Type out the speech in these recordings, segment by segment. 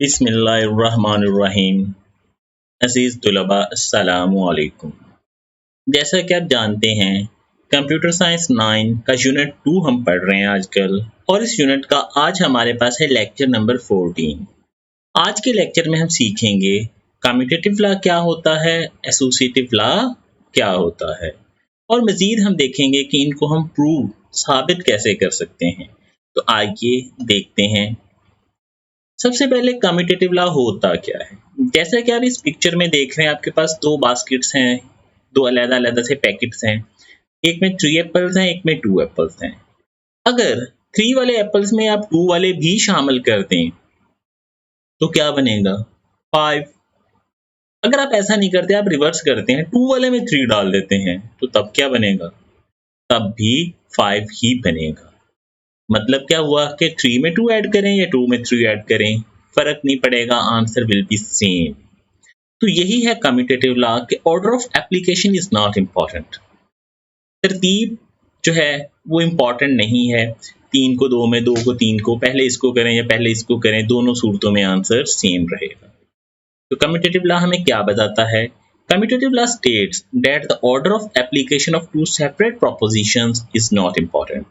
बिस्मिल्लाहिर्रहमानिर्रहीम। अज़ीज़ तुलबा अस्सलामु अलैकुम। जैसा कि आप जानते हैं, कंप्यूटर साइंस 9 का यूनिट 2 हम पढ़ रहे हैं आजकल, और इस यूनिट का आज हमारे पास है लेक्चर नंबर 14। आज के लेक्चर में हम सीखेंगे कम्यूटेटिव लॉ क्या होता है, एसोसिएटिव लॉ क्या होता है, और मज़ीद हम देखेंगे कि इनको हम प्रूव साबित कैसे कर सकते हैं। तो आइए देखते हैं। सबसे पहले कम्यूटेटिव लॉ होता क्या है। जैसा कि आप इस पिक्चर में देख रहे हैं, आपके पास दो बास्केट्स हैं, दो अलग-अलग से पैकेट्स हैं। एक में 3 एप्पल्स हैं, एक में 2 एप्पल्स हैं। अगर 3 वाले एप्पल्स में आप 2 वाले भी शामिल कर दें तो क्या बनेगा? 5। अगर आप ऐसा नहीं करते, आप रिवर्स करते हैं, 2 वाले में 3 डाल देते हैं, तो तब क्या बनेगा? तब भी 5 ही बनेगा। मतलब क्या हुआ कि 3 में 2 ऐड करें या 2 में 3 ऐड करें, फ़र्क नहीं पड़ेगा, आंसर विल बी सेम। तो यही है कम्यूटेटिव लॉ कि order of application is not important. तरतीब जो है वो इम्पॉर्टेंट नहीं है। 3 को 2 में, 2 को 3 को, पहले इसको करें या पहले इसको करें, दोनों सूरतों में आंसर सेम रहेगा। तो कम्यूटेटिव लॉ हमें क्या बताता है? Commutative law states that the order of application of two separate propositions is not important.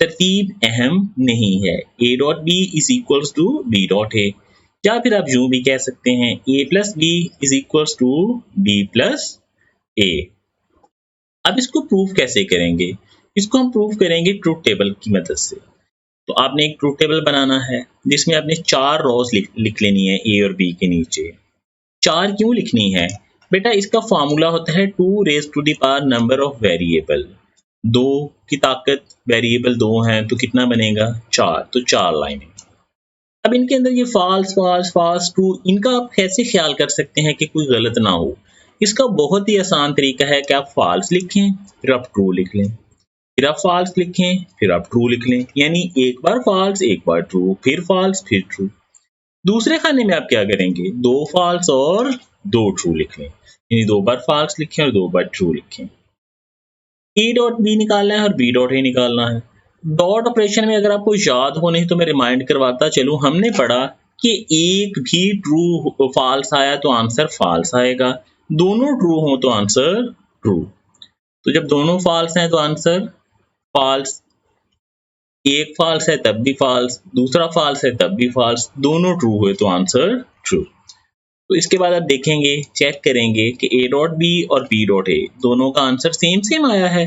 तरतीब अहम नहीं है। A dot B is equals to B dot A, या फिर आप यूं भी कह सकते हैं A plus B is equals to B plus A. अब इसको प्रूव कैसे करेंगे? इसको हम प्रूव करेंगे ट्रूथ टेबल की मदद से। तो आपने एक ट्रूथ टेबल बनाना है जिसमें आपने 4 रोज लिख लेनी है ए और बी के नीचे। 4 क्यों लिखनी है? बेटा इसका फार्मूला होता है 2 raise to the power number of variable. 2 की ताकत, वेरिएबल 2 हैं तो कितना बनेगा? 4। तो 4 लाइनें। अब इनके अंदर ये फॉल्स फॉल्स फॉल्स ट्रू, इनका आप कैसे ख्याल कर सकते हैं कि कोई गलत ना हो? इसका बहुत ही आसान तरीका है कि आप फॉल्स लिखें, फिर आप ट्रू लिख लें, फिर आप फॉल्स लिखें, फिर आप ट्रू लिख लें। यानी एक बार फॉल्स, एक बार ट्रू, फिर फॉल्स, फिर ट्रू। दूसरे खाने में आप क्या करेंगे? 2 फॉल्स और 2 ट्रू लिख लें, यानी 2 बार फॉल्स लिखें और 2 बार ट्रू लिखें। ए डॉट बी निकालना है और बी डॉट ए निकालना है। डॉट ऑपरेशन में अगर आपको याद हो, नहीं तो मैं रिमाइंड करवाता चलूं, हमने पढ़ा कि एक भी ट्रू फॉल्स आया तो आंसर फॉल्स आएगा, दोनों ट्रू हो तो आंसर ट्रू। तो जब दोनों फॉल्स हैं तो आंसर फॉल्स, एक फॉल्स है तब भी फॉल्स, दूसरा फॉल्स है तब भी फॉल्स, दोनों ट्रू हुए तो आंसर ट्रू। तो इसके बाद आप देखेंगे, चेक करेंगे कि ए डॉट बी और बी डॉट ए दोनों का आंसर सेम सेम आया है।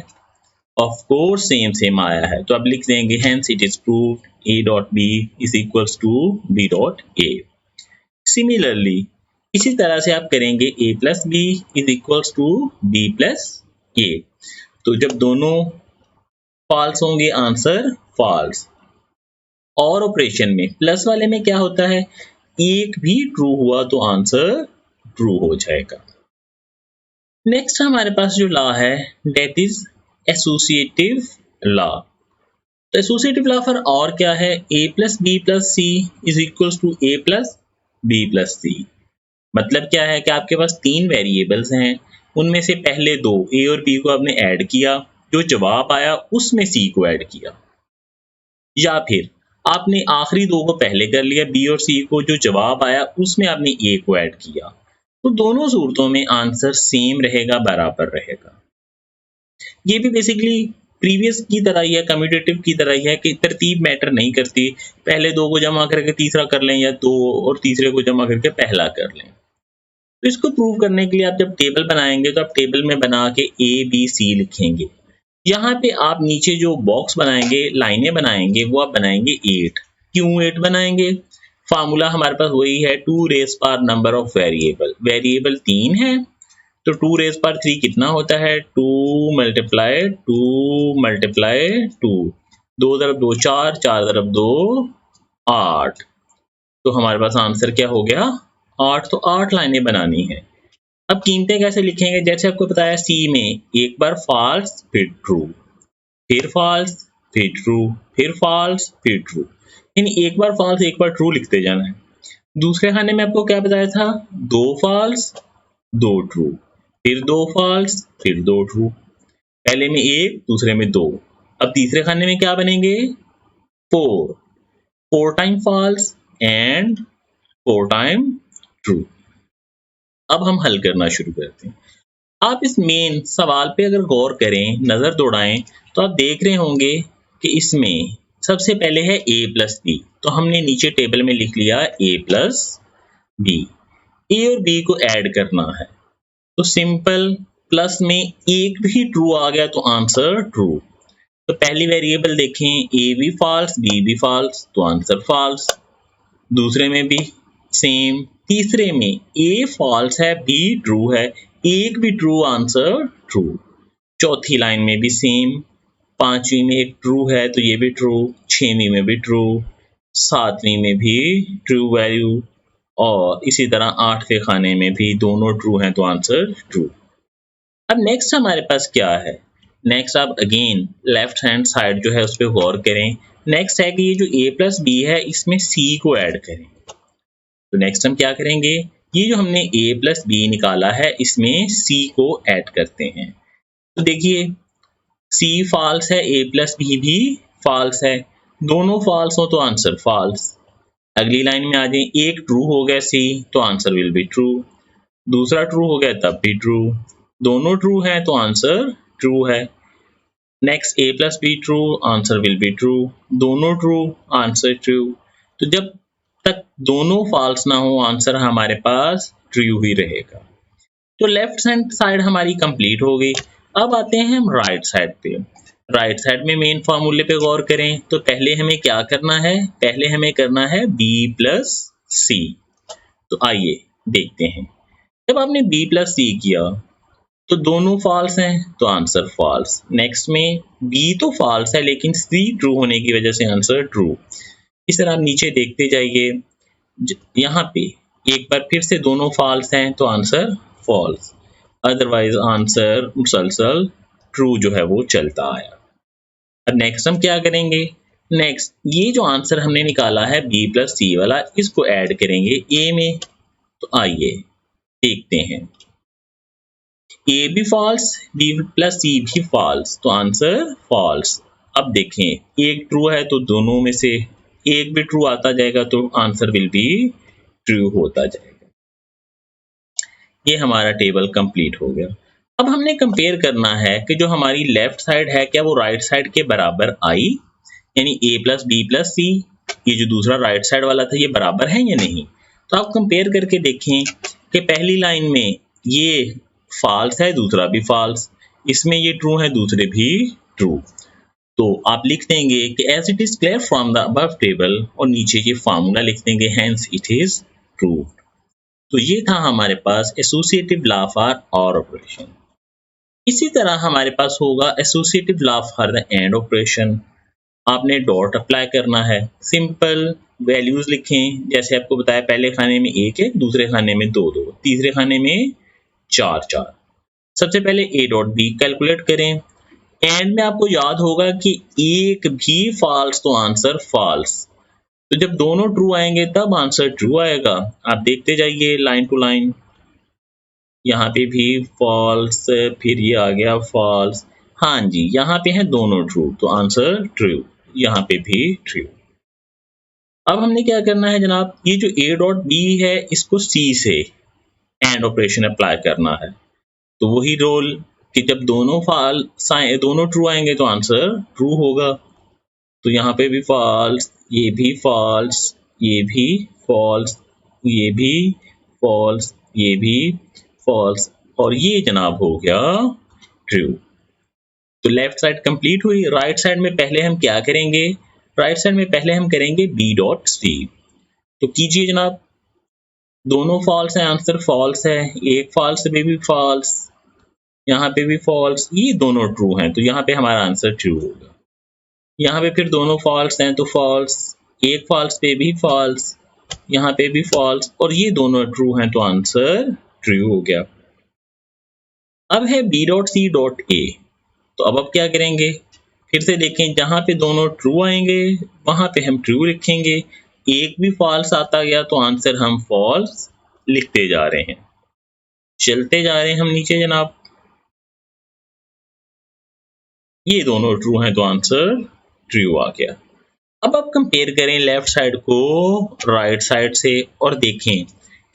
ऑफ कोर्स सेम सेम आया है, तो अब लिख देंगे hence it is proved A dot B is equals to B dot A. Similarly इसी तरह से आप करेंगे A plus B is equals to B plus A. तो जब दोनों फॉल्स होंगे आंसर फॉल्स। और ऑपरेशन में प्लस वाले में क्या होता है? एक भी ट्रू हुआ तो आंसर ट्रू हो जाएगा। नेक्स्ट हमारे पास जो लॉ है दैट इज एसोसिएटिव लॉ। तो एसोसिएटिव लॉ फिर और क्या है? A plus B plus C is equals to A plus B plus C. मतलब क्या है कि आपके पास 3 वेरिएबल्स हैं, उनमें से पहले 2 ए और बी को आपने ऐड किया, जो जवाब आया उसमें सी को ऐड किया, या फिर आपने आखिरी 2 को पहले कर लिया, बी और सी को, जो जवाब आया उसमें आपने ए को ऐड किया। तो दोनों सूरतों में आंसर सेम रहेगा, बराबर रहेगा। ये भी बेसिकली प्रीवियस की तरह ही है, कम्यूटेटिव की तरह ही है कि तरतीब मैटर नहीं करती, पहले 2 को जमा करके तीसरा कर लें या 2 और तीसरे को जमा करके पहला कर लें। तो इसको प्रूव करने के लिए आप जब टेबल बनाएंगे तो आप टेबल में बना के ए बी सी लिखेंगे। यहाँ पे आप नीचे जो बॉक्स बनाएंगे, लाइनें बनाएंगे, वो आप बनाएंगे 8। क्यों 8 बनाएंगे? फार्मूला हमारे पास वही है 2 raise power number of variable. Variable 3 है तो 2 रेज पावर 3 कितना होता है? 2 मल्टीप्लाई 2 मल्टीप्लाई 2, 2 दरब 2 4, 4 दरब 2 8। तो हमारे पास आंसर क्या हो गया? 8। तो 8 लाइनें बनानी है। अब कीमतें कैसे लिखेंगे? जैसे आपको बताया सी में एक बार फॉल्स फिर ट्रू, फिर फॉल्स फिर ट्रू, फिर फॉल्स फिर ट्रू, यानी एक बार फॉल्स एक बार ट्रू लिखते जाना है। दूसरे खाने में आपको क्या बताया था? 2 फॉल्स 2 ट्रू, फिर 2 फॉल्स फिर 2 ट्रू। पहले में 1, दूसरे में 2। अब तीसरे खाने में क्या बनेंगे? 4 time false and 4 time true. अब हम हल करना शुरू करते हैं। आप इस मेन सवाल पे अगर गौर करें, नज़र दौड़ाएं, तो आप देख रहे होंगे कि इसमें सबसे पहले है a प्लस बी, तो हमने नीचे टेबल में लिख लिया a प्लस बी। ए और बी को ऐड करना है, तो सिंपल प्लस में एक भी ट्रू आ गया तो आंसर ट्रू। तो पहली वेरिएबल देखें, ए भी फॉल्स बी भी फॉल्स, तो आंसर फॉल्स। दूसरे में भी सेम, तीसरे में ए फॉल्स है बी ट्रू है, एक भी ट्रू आंसर ट्रू। चौथी लाइन में भी सेम, पांचवी में एक ट्रू है तो ये भी ट्रू, छठवीं में भी ट्रू, सातवीं में भी ट्रू वैल्यू, और इसी तरह आठवें खाने में भी दोनों ट्रू हैं तो आंसर ट्रू। अब नेक्स्ट हमारे पास क्या है? नेक्स्ट आप अगेन लेफ्ट हैंड साइड जो है उस पर गौर करें। नेक्स्ट है कि ये जो a प्लस बी है इसमें c को ऐड करें। तो नेक्स्ट हम क्या करेंगे, ये जो हमने a प्लस बी निकाला है इसमें c को ऐड करते हैं। तो देखिए c फॉल्स है, a प्लस बी भी फॉल्स है, दोनों फॉल्स हो तो आंसर फॉल्स। अगली लाइन में आ जाए, एक ट्रू हो गया c तो आंसर विल बी ट्रू, दूसरा ट्रू हो गया तब भी ट्रू, दोनों ट्रू है तो आंसर ट्रू है। Next a plus be true, answer will be true, दोनों ट्रू आंसर ट्रू। तो जब तक दोनों फॉल्स ना हो आंसर हमारे पास ट्रू ही रहेगा। तो लेफ्ट हैंड साइड हमारी कंप्लीट हो गई। अब आते हैं हम राइट साइड पे। राइट साइड में मेन फार्मूले पे गौर करें तो पहले हमें क्या करना है, पहले हमें करना है b प्लस सी। तो आइए देखते हैं, जब आपने b प्लस सी किया तो दोनों फॉल्स हैं तो आंसर फॉल्स। नेक्स्ट में b तो फॉल्स है लेकिन c ट्रू होने की वजह से आंसर ट्रू। इस तरह आप नीचे देखते जाइए, यहाँ पे एक बार फिर से दोनों फॉल्स हैं तो आंसर फॉल्स, अदरवाइज आंसर मुसलसल ट्रू जो है वो चलता आया। अब नेक्स्ट हम क्या करेंगे, नेक्स्ट ये जो आंसर हमने निकाला है b प्लस सी वाला इसको ऐड करेंगे a में। तो आइए देखते हैं, a भी फॉल्स b प्लस सी भी फॉल्स तो आंसर फॉल्स। अब देखें एक ट्रू है तो दोनों में से एक भी ट्रू आता जाएगा तो आंसर विल बी ट्रू होता जाएगा। ये हमारा टेबल कंप्लीट हो गया। अब हमने कंपेयर करना है कि जो हमारी लेफ्ट साइड है क्या वो राइट साइड के बराबर आई, यानी a प्लस बी प्लस सी, ये जो दूसरा राइट साइड वाला था ये बराबर है या नहीं। तो आप कंपेयर करके देखें कि पहली लाइन में ये फॉल्स है दूसरा भी फॉल्स, इसमें ये ट्रू है दूसरे भी ट्रू। तो आप लिख देंगे कि as it is clear from the above table और नीचे ये फार्मूला लिख देंगे, हेंस इट इज ट्रू। तो ये था हमारे पास एसोसिएटिव लॉ फॉर और ऑपरेशन। इसी तरह हमारे पास होगा associative law for the end operation. आपने डॉट अप्लाई करना है, सिंपल वैल्यूज लिखें, जैसे आपको बताया पहले खाने में एक है, दूसरे खाने में दो दो, तीसरे खाने में चार चार। सबसे पहले a डॉट बी कैलकुलेट करें। एंड में आपको याद होगा कि एक भी फॉल्स तो आंसर फॉल्स, तो जब दोनों ट्रू आएंगे तब आंसर ट्रू आएगा। आप देखते जाइए लाइन टू लाइन, यहाँ पे भी फॉल्स, फिर ये आ गया फॉल्स, हाँ जी यहाँ पे है दोनों ट्रू तो आंसर ट्रू, यहाँ पे भी ट्रू। अब हमने क्या करना है जनाब, ये जो a डॉट बी है इसको c से एंड ऑपरेशन अप्लाई करना है। तो वही रोल कि जब दोनों ट्रू आएंगे तो आंसर ट्रू होगा। तो यहाँ पे भी फॉल्स, ये भी फॉल्स, ये भी फॉल्स, ये भी फॉल्स, ये भी फॉल्स, और ये जनाब हो गया ट्रू। तो लेफ्ट साइड कंप्लीट हुई। राइट साइड में पहले हम क्या करेंगे, राइट साइड में पहले हम करेंगे b डॉट सी। तो कीजिए जनाब, दोनों फॉल्स है आंसर फॉल्स है, एक फॉल्स पे भी फॉल्स, यहाँ पे भी फॉल्स, ये दोनों ट्रू हैं तो यहाँ पे हमारा आंसर ट्रू होगा। यहाँ पे फिर दोनों फॉल्स हैं तो फॉल्स, एक फॉल्स पे भी फॉल्स, यहाँ पे भी फॉल्स, और ये दोनों ट्रू हैं तो आंसर ट्रू हो गया। अब है b dot C dot A. तो अब क्या करेंगे, फिर से देखें, जहाँ पे दोनों ट्रू आएंगे वहां पे हम ट्रू लिखेंगे, एक भी फॉल्स आता गया तो आंसर हम फॉल्स लिखते जा रहे हैं। चलते जा रहे हैं हम नीचे जनाब, ये दोनों ट्रू हैं तो आंसर ट्रू आ गया। अब आप कंपेयर करें लेफ्ट साइड को राइट साइड से और देखें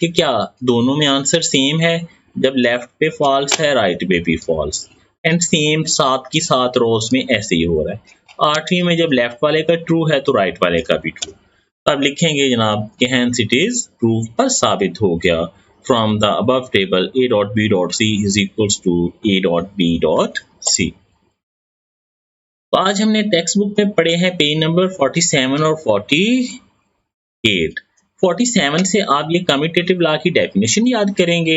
कि क्या दोनों में आंसर सेम है। जब लेफ्ट पे फॉल्स है राइट पे भी फॉल्स, एंड सेम साथ की साथ रोज में ऐसे ही हो रहा है। आठवीं में जब लेफ्ट वाले का ट्रू है तो राइट वाले का भी ट्रू। अब लिखेंगे जनाब कि हेंस इट इज प्रूफ पर साबित हो गया from the above table a dot b dot c is equals to a dot b dot c। तो आज हमने टेक्स्ट बुक में पढ़े हैं पेज नंबर 47 और 48। 47 से आप ये कम्यूटेटिव लॉ की डेफिनेशन याद करेंगे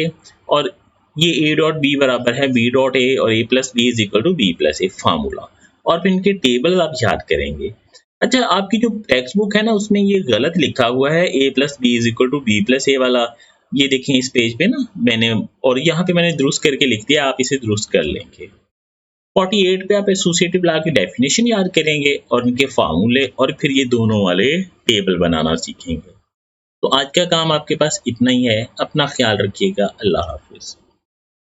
और ये a डॉट b बराबर है b डॉट a और a plus B is equal to b plus a formula, और फिर इनके टेबल आप याद करेंगे। अच्छा, आपकी जो टेक्स्ट बुक है ना उसमें ये गलत लिखा हुआ है a plus B is equal to b plus a वाला। ये देखें इस पेज पे ना मैंने, और यहाँ पे मैंने दुरुस्त करके लिख दिया, आप इसे दुरुस्त कर लेंगे। 48 पे आप एसोसिएटिव लॉ की डेफिनेशन याद करेंगे और इनके फार्मूले, और फिर ये दोनों वाले टेबल बनाना सीखेंगे। तो आज का काम आपके पास इतना ही है। अपना ख्याल रखिएगा। अल्लाह हाफिज।